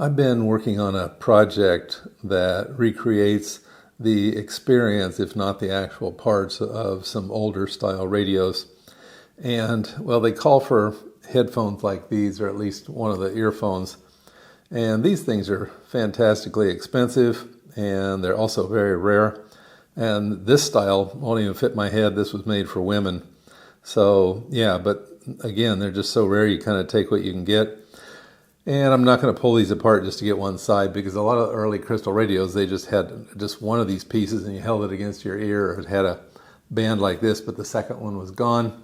I've been working on a project that recreates the experience, if not the actual parts, of some older style radios. And, well, they call for headphones like these, or at least one of the earphones. And these things are fantastically expensive, and they're also very rare. And this style won't even fit my head. This was made for women. So, yeah, but again, they're just so rare, you kind of take what you can get. And I'm not going to pull these apart just to get one side, because a lot of early crystal radios, they just had just one of these pieces and you held it against your ear, or it had a band like this, but the second one was gone.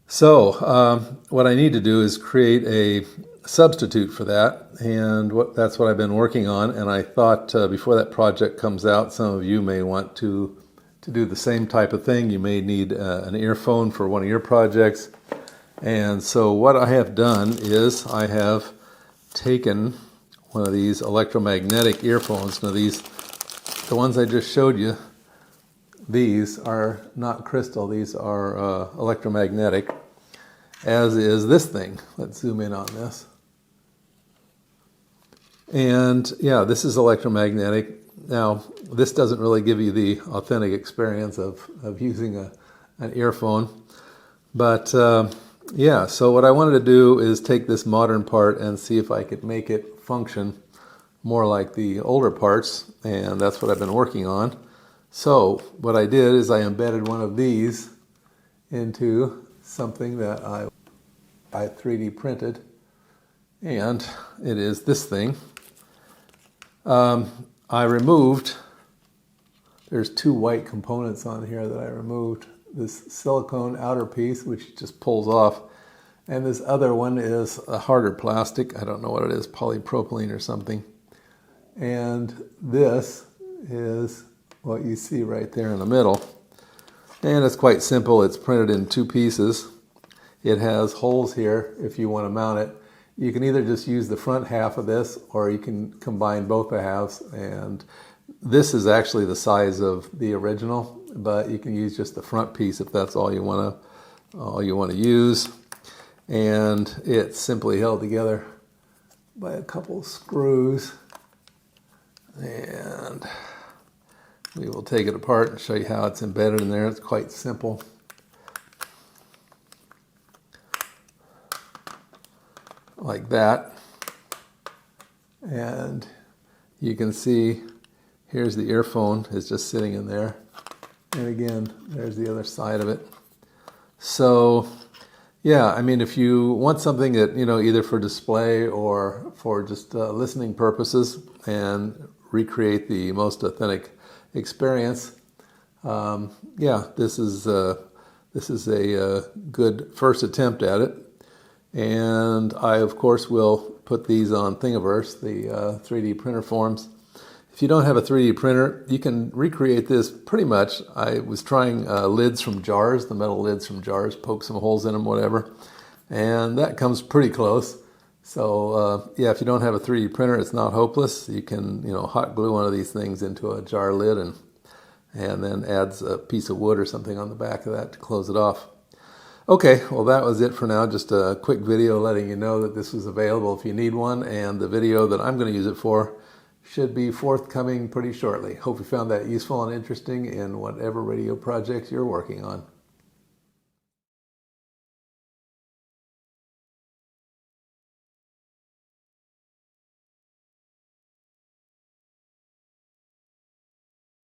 So what I need to do is create a substitute for that, and that's what I've been working on. And I thought before that project comes out, some of you may want to do the same type of thing. You may need an earphone for one of your projects. And so what I have done is I have taken one of these electromagnetic earphones. Now these, the ones I just showed you, these are not crystal, these are electromagnetic, as is this thing. Let's zoom in on this. And yeah, this is electromagnetic. Now, this doesn't really give you the authentic experience of using an earphone, but yeah, so what I wanted to do is take this modern part and see if I could make it function more like the older parts, and that's what I've been working on. So what I did is I embedded one of these into something that I 3D printed, and it is this thing. I removed, there's two white components on here that I removed. This silicone outer piece, which just pulls off, and this other one is a harder plastic. I don't know what it is, polypropylene or something. And this is what you see right there in the middle. And it's quite simple. It's printed in two pieces. It has holes here if you want to mount it. You can either just use the front half of this, or you can combine both the halves. And this is actually the size of the original, but you can use just the front piece if that's all you want to use. And it's simply held together by a couple screws. And we will take it apart and show you how it's embedded in there. It's quite simple. Like that. And you can see here's the earphone is just sitting in there. And again, there's the other side of it. So yeah, I mean, if you want something that, you know, either for display or for just listening purposes and recreate the most authentic experience, yeah, this is a good first attempt at it. And I, of course, will put these on Thingiverse, the 3D printer forms. If you don't have a 3D printer, you can recreate this pretty much. I was trying lids from jars, the metal lids from jars, poke some holes in them, whatever, and that comes pretty close. So yeah, if you don't have a 3D printer, it's not hopeless. You can, you know, hot glue one of these things into a jar lid and then adds a piece of wood or something on the back of that to close it off. Okay, well, that was it for now. Just a quick video letting you know that this was available if you need one, and the video that I'm going to use it for should be forthcoming pretty shortly. Hope you found that useful and interesting in whatever radio project you're working on.